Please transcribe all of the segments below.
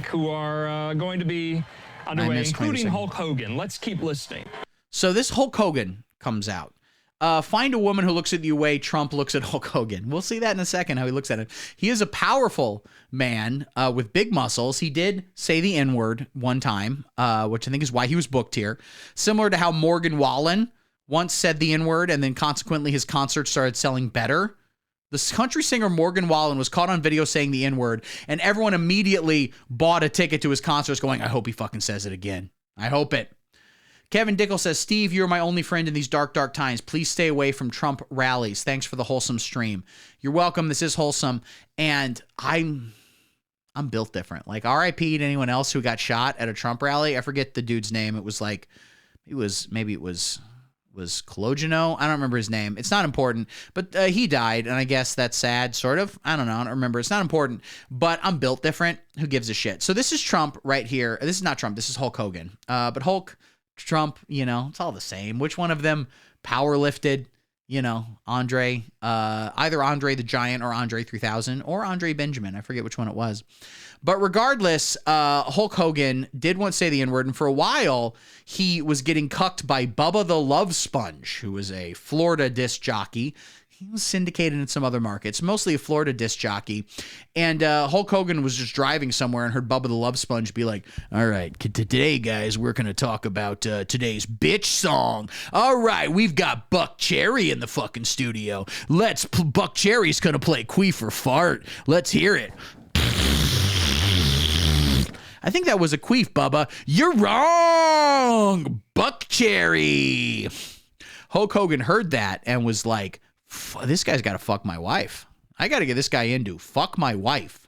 week who are going to be underway, including Hulk Hogan. Let's keep listening. So this Hulk Hogan comes out. Find a woman who looks at you the way Trump looks at Hulk Hogan. We'll see that in a second, how he looks at it. He is a powerful man with big muscles. He did say the N-word one time, which I think is why he was booked here. Similar to how Morgan Wallen once said the N-word, and then consequently his concerts started selling better. The country singer Morgan Wallen was caught on video saying the N-word, and everyone immediately bought a ticket to his concerts going, I hope he fucking says it again. I hope it. Kevin Dickel says, Steve, you're my only friend in these dark, dark times. Please stay away from Trump rallies. Thanks for the wholesome stream. You're welcome. This is wholesome. And I'm built different. Like RIP to anyone else who got shot at a Trump rally. I forget the dude's name. It was Cologino. I don't remember his name. It's not important, but he died. And I guess that's sad, sort of. I don't know. I don't remember. It's not important, but I'm built different. Who gives a shit? So this is Trump right here. This is not Trump. This is Hulk Hogan. But Hulk, Trump, it's all the same. Which one of them power lifted, Andre, either Andre the Giant or Andre 3000 or Andre Benjamin. I forget which one it was. But regardless, Hulk Hogan did once say the N-word, and for a while, he was getting cucked by Bubba the Love Sponge, who was a Florida disc jockey. He was syndicated in some other markets, mostly a Florida disc jockey. And Hulk Hogan was just driving somewhere and heard Bubba the Love Sponge be like, all right, today, guys, we're going to talk about today's bitch song. All right, we've got Buck Cherry in the fucking studio. Buck Cherry's going to play Queefer Fart. Let's hear it. I think that was a queef, Bubba. You're wrong, Buck Cherry. Hulk Hogan heard that and was like, this guy's got to fuck my wife. I got to get this guy into fuck my wife.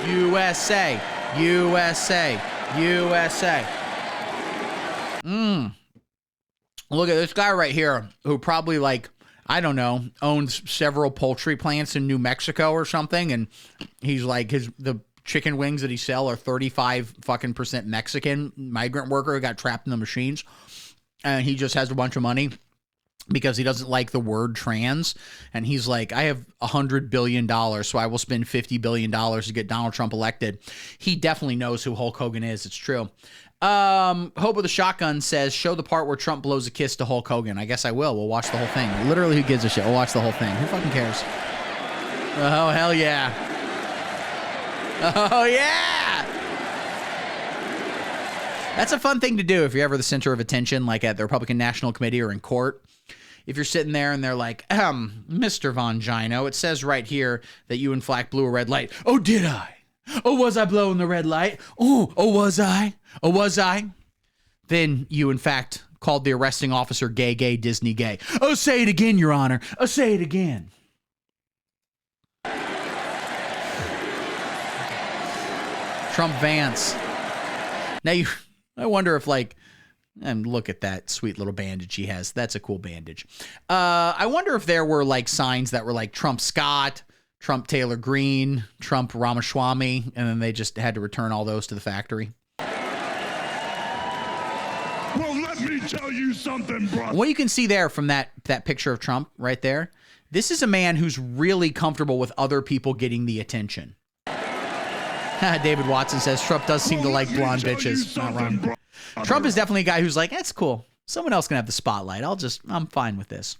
USA, USA, USA. Look at this guy right here who probably owns several poultry plants in New Mexico or something. And he's like, the chicken wings that he sell are 35% Mexican migrant worker who got trapped in the machines. And he just has a bunch of money because he doesn't like the word trans. And he's like, I have $100 billion, so I will spend $50 billion to get Donald Trump elected. He definitely knows who Hulk Hogan is. It's true. Hope with a Shotgun says, show the part where Trump blows a kiss to Hulk Hogan. I guess I will. We'll watch the whole thing. Literally, who gives a shit? We'll watch the whole thing. Who fucking cares? Oh, hell yeah. Oh, yeah. That's a fun thing to do if you're ever the center of attention, like at the Republican National Committee or in court. If you're sitting there and they're like, Mr. Von Gino, it says right here that you, in fact, blew a red light. Oh, did I? Oh, was I blowing the red light? Oh, was I? Oh, was I? Then you, in fact, called the arresting officer gay, Disney gay. Oh, say it again, Your Honor. Oh, say it again. Trump Vance. Now I wonder if and look at that sweet little bandage he has. That's a cool bandage. I wonder if there were signs that were Trump Scott, Trump Taylor Green, Trump Ramaswamy, and then they just had to return all those to the factory. Well, let me tell you something, bro. What you can see there from that picture of Trump right there, this is a man who's really comfortable with other people getting the attention. David Watson says Trump does seem to like blonde bitches. Not wrong. Trump is definitely a guy who's like, that's cool. Someone else can have the spotlight. I'm fine with this.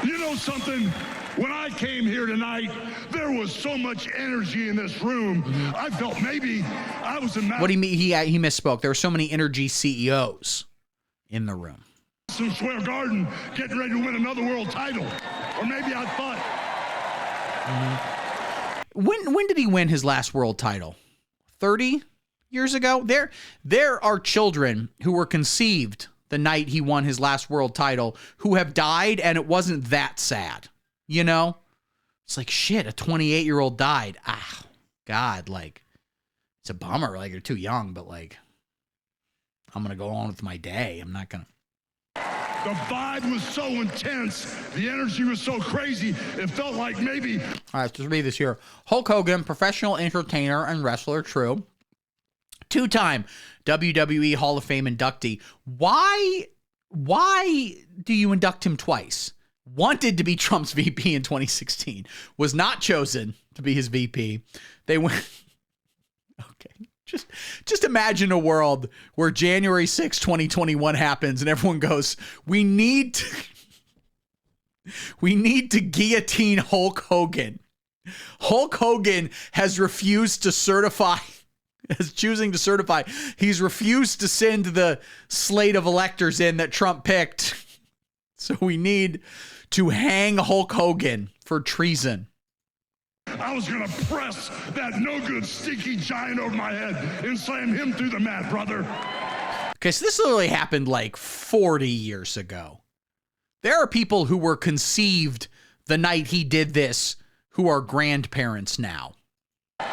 You know something? When I came here tonight, there was so much energy in this room. I felt maybe I was in What do you mean? He misspoke. There were so many energy CEOs in the room. Madison Square Garden getting ready to win another world title. Or maybe I thought. When did he win his last world title? 30 years ago? There are children who were conceived the night he won his last world title who have died, and it wasn't that sad. It's like, shit, a 28-year-old died. Ah, God, it's a bummer. You're too young, but I'm going to go on with my day. I'm not going to. The vibe was so intense. The energy was so crazy. It felt like maybe. All right, let's read this here. Hulk Hogan, professional entertainer and wrestler, true. Two-time WWE Hall of Fame inductee. Why do you induct him twice? wanted to be Trump's VP in 2016, was not chosen to be his VP. They went, okay, just imagine a world where January 6, 2021 happens and everyone goes, we need to guillotine Hulk Hogan. Hulk Hogan has refused to certify, is choosing to certify. He's refused to send the slate of electors in that Trump picked. So we need to hang Hulk Hogan for treason. I was going to press that no-good, stinky giant over my head and slam him through the mat, brother. Okay, so this literally happened like 40 years ago. There are people who were conceived the night he did this who are grandparents now. But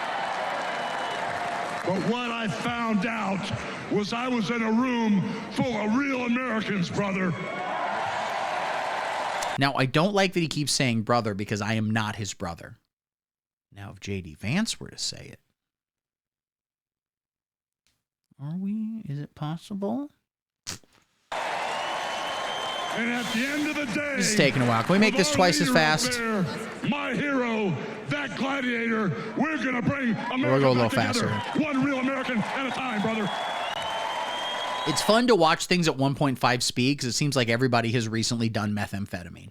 what I found out was I was in a room full of real Americans, brother. Now, I don't like that he keeps saying brother because I am not his brother. Now, if J.D. Vance were to say it, are we? Is it possible? And at the end of the day, this is taking a while. Can we make this twice as fast? There, my hero, that gladiator, we're going to bring America we'll go a little back together, faster. one real American at a time, brother. It's fun to watch things at 1.5 speed because it seems like everybody has recently done methamphetamine.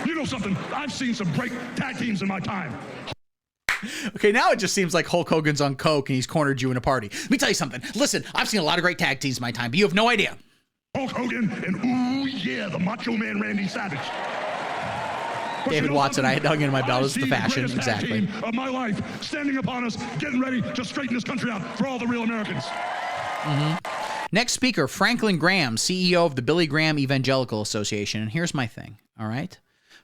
You know something? I've seen some great tag teams in my time. Okay, now it just seems like Hulk Hogan's on coke and he's cornered you in a party. Let me tell you something. Listen, I've seen a lot of great tag teams in my time, but you have no idea. Hulk Hogan and, ooh, yeah, the Macho Man Randy Savage. But David Watson, I had hung in my belt as the fashion. The exactly. Tag team of my life standing upon us, getting ready to straighten this country out for all the real Americans. Next speaker, Franklin Graham, CEO of the Billy Graham Evangelical Association. And here's my thing, all right?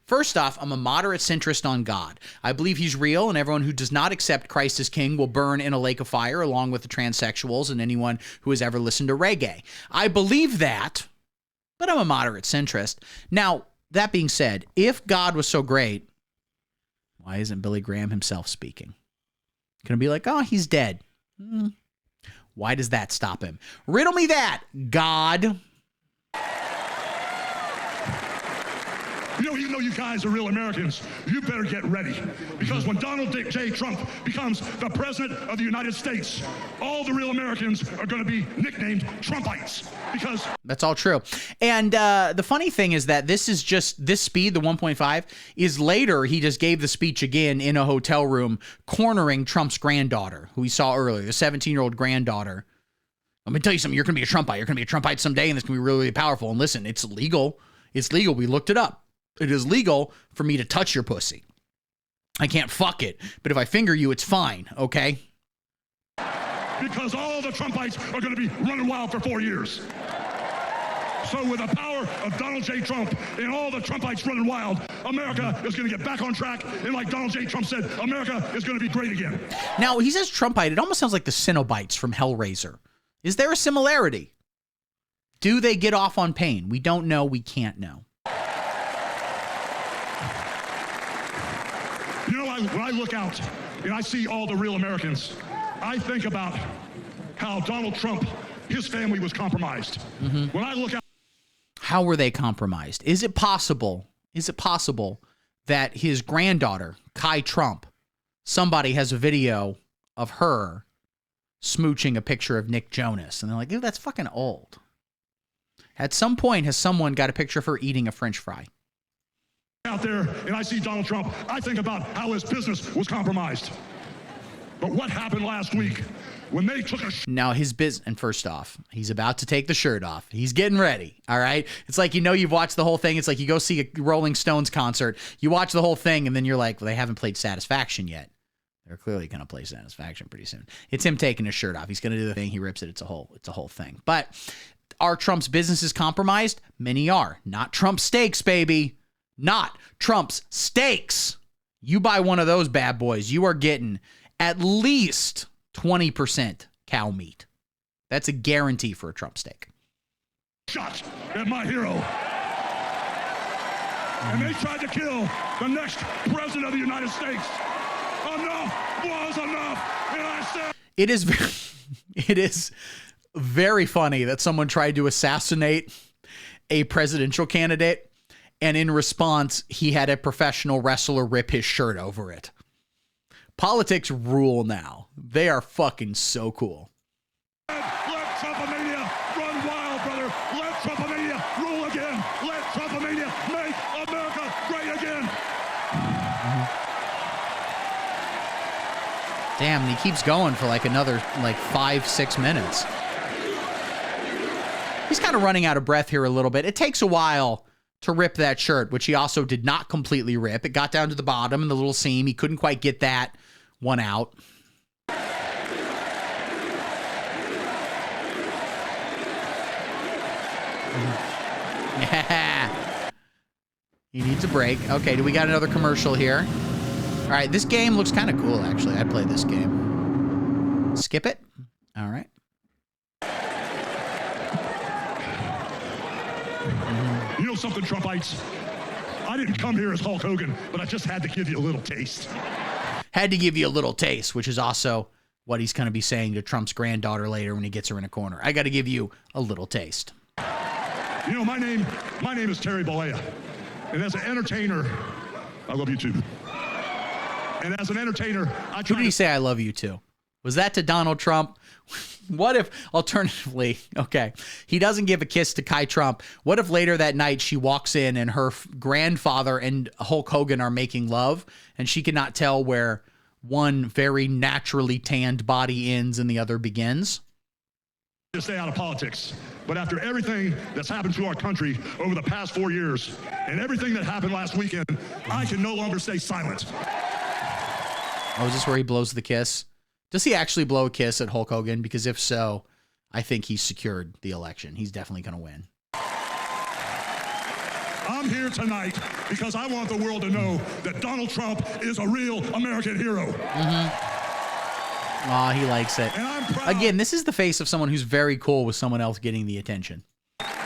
First off, I'm a moderate centrist on God. I believe he's real, and everyone who does not accept Christ as king will burn in a lake of fire, along with the transsexuals and anyone who has ever listened to reggae. I believe that, but I'm a moderate centrist. Now, that being said, if God was so great, why isn't Billy Graham himself speaking? Gonna be like, oh, he's dead. Why does that stop him? Riddle me that, God. You know, even though you guys are real Americans, you better get ready. Because when Donald J. Trump becomes the president of the United States, all the real Americans are going to be nicknamed Trumpites. Because that's all true. And the funny thing is that this is just, this speed, the 1.5, is later he just gave the speech again in a hotel room, cornering Trump's granddaughter, who we saw earlier, the 17-year-old granddaughter. Let me tell you something, you're going to be a Trumpite. You're going to be a Trumpite someday, and it's going to be really, really powerful. And listen, it's legal. It's legal. We looked it up. It is legal for me to touch your pussy. I can't fuck it, but if I finger you, it's fine, okay? Because all the Trumpites are going to be running wild for 4 years. So with the power of Donald J. Trump and all the Trumpites running wild, America is going to get back on track. And like Donald J. Trump said, America is going to be great again. Now, he says Trumpite. It almost sounds like the Cenobites from Hellraiser. Is there a similarity? Do they get off on pain? We don't know. We can't know. You know, when I look out and I see all the real Americans, I think about how Donald Trump, his family was compromised. When I look out. How were they compromised? Is it possible that his granddaughter, Kai Trump, somebody has a video of her smooching a picture of Nick Jonas, and they're like, dude, that's fucking old. At some point, has someone got a picture of her eating a French fry? Out there and I see Donald Trump, I think about how his business was compromised. But what happened last week when they took a now his business, and first off, he's about to take the shirt off. He's getting ready. All right. It's like, you know, you've watched the whole thing. It's like you go see a Rolling Stones concert. You watch the whole thing and then you're like, well, they haven't played Satisfaction yet. They're clearly going to play Satisfaction pretty soon. It's him taking his shirt off. He's going to do the thing. He rips it. It's a whole thing. But are Trump's businesses compromised? Many are. Not Trump steaks, baby. Not Trump's steaks. You buy one of those bad boys, you are getting at least 20% cow meat. That's a guarantee for a Trump steak. Shot at my hero. And they tried to kill the next president of the United States. Enough was enough. And I said, it is very funny that someone tried to assassinate a presidential candidate. And in response, he had a professional wrestler rip his shirt over it. Politics rule now. They are fucking so cool. Let Trump-A-Mania run wild, brother. Let Trump-A-Mania rule again. Let Trump-A-Mania make America great again. Damn, and he keeps going for like another 5-6 minutes. He's kind of running out of breath here a little bit. It takes a while to rip that shirt, which he also did not completely rip. It got down to the bottom and the little seam. He couldn't quite get that one out. Yeah. He needs a break. Okay, do we got another commercial here? All right, this game looks kind of cool, actually. I'd play this game. Skip it. All right. You know something, Trumpites? I didn't come here as Hulk Hogan, but I just had to give you a little taste. Had to give you a little taste, which is also what he's going to be saying to Trump's granddaughter later when he gets her in a corner. I got to give you a little taste. You know, my name is Terry Bollea. And as an entertainer, I love you too. And as an entertainer, Who did he say I love you to? Was that to Donald Trump? What if, alternatively, okay, he doesn't give a kiss to Kai Trump. What if later that night she walks in and her grandfather and Hulk Hogan are making love and she cannot tell where one very naturally tanned body ends and the other begins? To stay out of politics. But after everything that's happened to our country over the past 4 years and everything that happened last weekend, I can no longer stay silent. Oh, is this where he blows the kiss? Does he actually blow a kiss at Hulk Hogan? Because if so, I think he's secured the election. He's definitely going to win. I'm here tonight because I want the world to know that Donald Trump is a real American hero. Aw, he likes it. And I'm proud Again, this is the face of someone who's very cool with someone else getting the attention.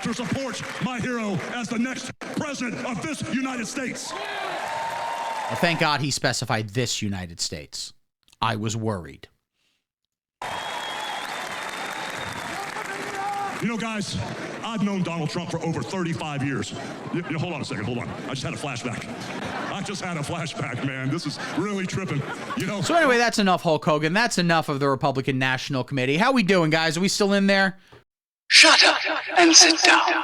to support my hero as the next president of this United States. Well, thank God he specified this United States. I was worried. You know, guys, I've known Donald Trump for over 35 years. Hold on a second, hold on. I just had a flashback. Man. This is really tripping. You know. So anyway, that's enough Hulk Hogan. That's enough of the Republican National Committee. How we doing, guys? Are we still in there? Shut up and sit down.